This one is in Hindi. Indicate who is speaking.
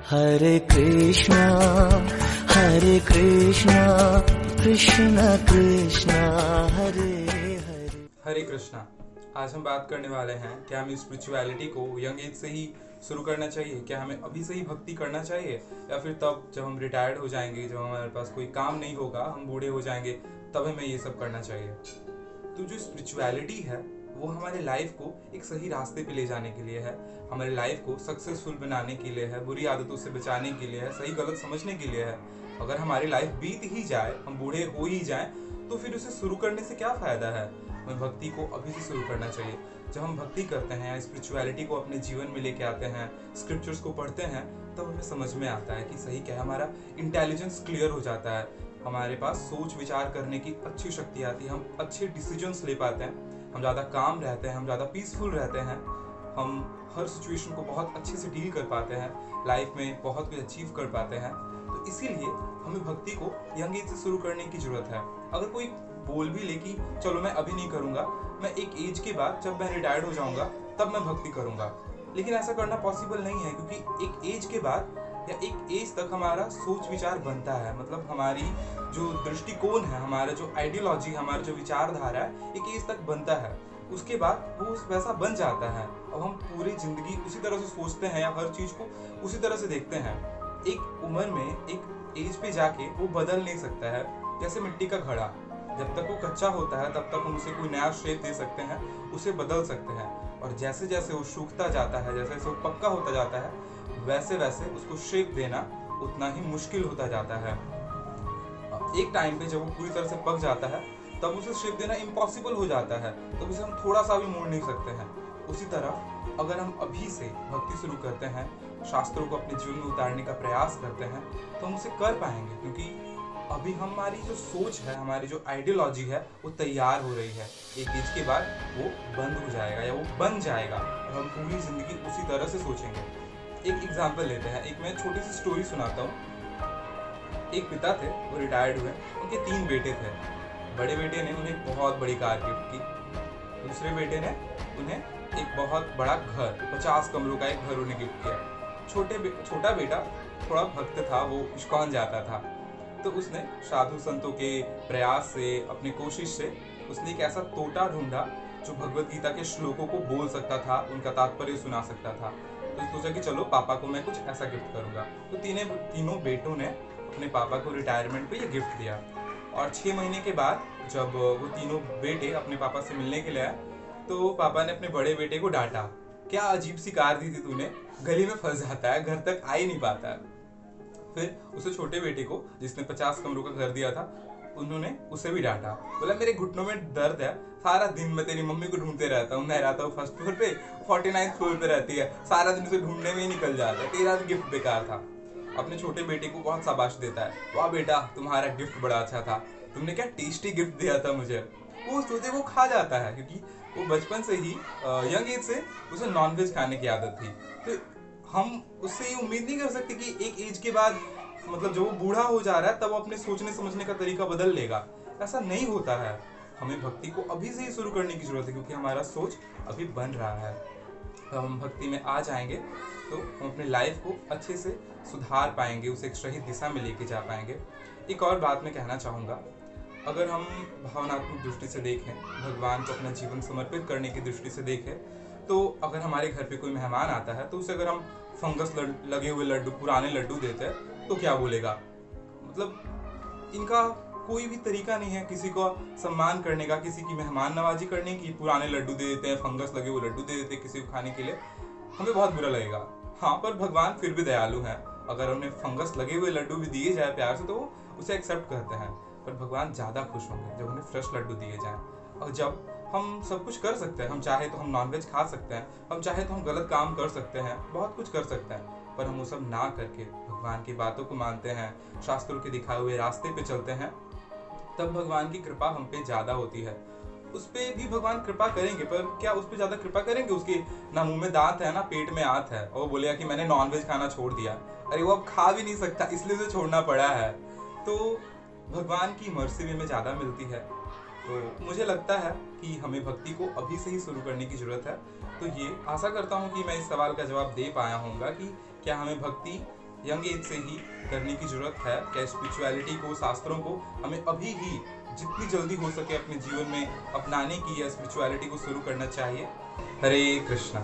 Speaker 1: हरे कृष्णा कृष्ण कृष्ण हरे हरे।
Speaker 2: हरे कृष्णा। आज हम बात करने वाले हैं, क्या हमें स्पिरिचुअलिटी को यंग एज से ही शुरू करना चाहिए? क्या हमें अभी से ही भक्ति करना चाहिए, या फिर तब जब हम रिटायर्ड हो जाएंगे, जब हमारे पास कोई काम नहीं होगा, हम बूढ़े हो जाएंगे, तब हमें ये सब करना चाहिए? तो जो स्पिरिचुअलिटी है वो हमारे लाइफ को एक सही रास्ते पे ले जाने के लिए है, हमारे लाइफ को सक्सेसफुल बनाने के लिए है, बुरी आदतों से बचाने के लिए है, सही गलत समझने के लिए है। अगर हमारी लाइफ बीत ही जाए, हम बूढ़े हो ही जाएं, तो फिर उसे शुरू करने से क्या फायदा है? हमें भक्ति को अभी से शुरू करना चाहिए। जब हम भक्ति करते हैं, स्पिरिचुअलिटी को अपने जीवन में लेके आते हैं, स्क्रिप्चर्स को पढ़ते हैं, तब हमें समझ में आता है कि सही क्या है। हमारा इंटेलिजेंस क्लियर हो जाता है, हमारे पास सोच विचार करने की अच्छी शक्ति आती है, हम अच्छे डिसीजंस ले पाते हैं, हम ज़्यादा काम रहते हैं, हम ज़्यादा पीसफुल रहते हैं, हम हर सिचुएशन को बहुत अच्छे से डील कर पाते हैं, लाइफ में बहुत कुछ अचीव कर पाते हैं। तो इसीलिए हमें भक्ति को यंग एज से शुरू करने की जरूरत है। अगर कोई बोल भी ले कि चलो मैं अभी नहीं करूँगा, मैं एक एज के बाद जब मैं रिटायर्ड हो जाऊँगा तब मैं भक्ति करूँगा, लेकिन ऐसा करना पॉसिबल नहीं है, क्योंकि एक एज के बाद या एक एज तक हमारा सोच विचार बनता है, मतलब हमारी जो दृष्टिकोण है, हमारा जो आइडियोलॉजी, हमारा जो विचारधारा है, एक एज तक बनता है। उसके बाद वो वैसा बन जाता है। अब हम पूरी जिंदगी उसी तरह से सोचते हैं या हर चीज को उसी तरह से देखते हैं। एक उम्र में, एक एज पे जाके वो बदल नहीं सकता है। जैसे मिट्टी का घड़ा, जब तक वो कच्चा होता है तब तक हम उसे कोई नया शेप दे सकते हैं, उसे बदल सकते हैं, और जैसे जैसे वो सूखता जाता है, जैसे जैसे वो पक्का होता जाता है, वैसे वैसे उसको शेप देना उतना ही मुश्किल होता जाता है। एक टाइम पे जब वो पूरी तरह से पक जाता है तब उसे शेप देना इम्पॉसिबल हो जाता है, तब उसे हम थोड़ा सा भी मोड़ नहीं सकते हैं। उसी तरह अगर हम अभी से भक्ति शुरू करते हैं, शास्त्रों को अपने जीवन में उतारने का प्रयास करते हैं, तो हम उसे कर पाएंगे, क्योंकि अभी हमारी जो सोच है, हमारी जो आइडियोलॉजी है, वो तैयार हो रही है। एक एज के बाद वो बंद हो जाएगा या वो बन जाएगा, और हम पूरी जिंदगी उसी तरह से सोचेंगे। एक एग्जाम्पल लेते हैं, एक मैं छोटी सी स्टोरी सुनाता हूँ। एक पिता थे, वो रिटायर्ड हुए, उनके 3 बेटे थे। बड़े बेटे ने उन्हें बहुत बड़ी कार गिफ्ट की, दूसरे बेटे ने उन्हें एक बहुत बड़ा घर, 50 कमरों का एक घर उन्हें गिफ्ट किया। छोटा बेटा थोड़ा भक्त था, वो इस्कॉन जाता था, तो उसने साधु संतों के प्रयास से, अपनी कोशिश से, उसने एक ऐसा तोता ढूंढा जो भगवत गीता के श्लोकों को बोल सकता था, उनका तात्पर्य सुना सकता था। तो सोचा कि चलो पापा को मैं कुछ ऐसा गिफ्ट करूंगा। तो तीनों बेटों ने अपने पापा को रिटायरमेंट पे ये गिफ्ट दिया। और 6 महीने के बाद जब वो तीनों बेटे अपने पापा से मिलने के लिए आए, तो पापा ने अपने बड़े बेटे को डांटा, क्या अजीब सी कार दी थी तूने, गली में फंस जाता है, घर तक आ ही नहीं पाता है। फिर उसे छोटे बेटे को, जिसने 50 कमरों का घर दिया था, उन्होंने उसे भी डांटा, बोला मेरे घुटनों में दर्द है, सारा दिन मैं तेरी मम्मी को ढूंढते रहता हूँ, मैं रहता हूँ फर्स्ट फ्लोर पे, 49th फ्लोर पे रहती है, सारा दिन उसे ढूंढने में ही निकल जाता है, तेरा भी गिफ्ट बेकार था। अपने छोटे बेटे को बहुत शाबाश देता है, वाह बेटा तुम्हारा गिफ्ट बड़ा अच्छा था, तुमने क्या टेस्टी गिफ्ट दिया था मुझे। वो सोचे वो खा जाता है, क्योंकि वो बचपन से ही यंग एज से उसे नॉनवेज खाने की आदत थी। तो हम उससे ये उम्मीद नहीं कर सकते कि एक एज के बाद, मतलब जब वो बूढ़ा हो जा रहा है, तब वो अपने सोचने समझने का तरीका बदल लेगा। ऐसा नहीं होता है। हमें भक्ति को अभी से ही शुरू करने की जरूरत है, क्योंकि हमारा सोच अभी बन रहा है। जब हम भक्ति में आ जाएंगे तो हम अपने लाइफ को अच्छे से सुधार पाएंगे, उसे एक सही दिशा में लेके जा पाएंगे। एक और बात मैं कहना चाहूँगा, अगर हम भावनात्मक दृष्टि से देखें, भगवान को अपना जीवन समर्पित करने की दृष्टि से देखें, तो अगर हमारे घर पे कोई मेहमान आता है, तो उसे अगर हम फंगस लगे हुए लड्डू, पुराने लड्डू देते हैं, तो क्या बोलेगा? मतलब इनका कोई भी तरीका नहीं है किसी को सम्मान करने का, किसी की मेहमान नवाजी करने की। पुराने लड्डू दे देते हैं, फंगस लगे हुए लड्डू दे देते हैं किसी को खाने के लिए, हमें बहुत बुरा लगेगा। हाँ, पर भगवान फिर भी दयालु हैं, अगर उन्हें फंगस लगे हुए लड्डू भी दिए जाए प्यार से, तो वो उसे एक्सेप्ट करते हैं। पर भगवान ज़्यादा खुश होंगे जब उन्हें फ्रेश लड्डू दिए जाएं। और जब हम सब कुछ कर सकते हैं, हम चाहे तो हम नॉनवेज खा सकते हैं, हम चाहे तो हम गलत काम कर सकते हैं, बहुत कुछ कर सकते हैं, पर हम वो सब ना करके भगवान की बातों को मानते हैं, शास्त्रों के दिखाए हुए रास्ते पे चलते हैं, तब भगवान की कृपा हम पे ज्यादा होती है। उस पे भी भगवान कृपा करेंगे, पर क्या उस पे ज्यादा कृपा करेंगे? उसके ना मुंह में दांत है ना पेट में आंत है, और वो बोलेगा कि मैंने नॉनवेज खाना छोड़ दिया। अरे वो अब खा भी नहीं सकता, इसलिए उसे छोड़ना पड़ा है। तो भगवान की मर्सी भी हमें ज्यादा मिलती है। तो मुझे लगता है कि हमें भक्ति को अभी से ही शुरू करने की जरूरत है। तो ये आशा करता हूँ कि मैं इस सवाल का जवाब दे पाया होऊंगा कि क्या हमें भक्ति यंग एज से ही करने की जरूरत है? क्या स्पिरिचुअलिटी को, शास्त्रों को हमें अभी ही जितनी जल्दी हो सके अपने जीवन में अपनाने की या स्पिरिचुअलिटी को शुरू करना चाहिए? हरे कृष्णा।